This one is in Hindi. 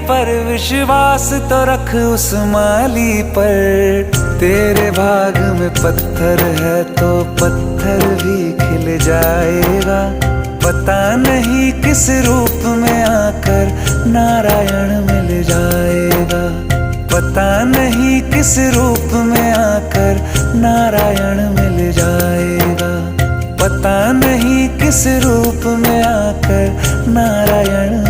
पर विश्वास तो रख उस माली पर। तेरे भाग में पत्थर है तो पत्थर भी खिल जाएगा। पता नहीं किस रूप में आकर नारायण मिल जाएगा। पता नहीं किस रूप में आकर नारायण मिल जाएगा। पता नहीं किस रूप में आकर नारायण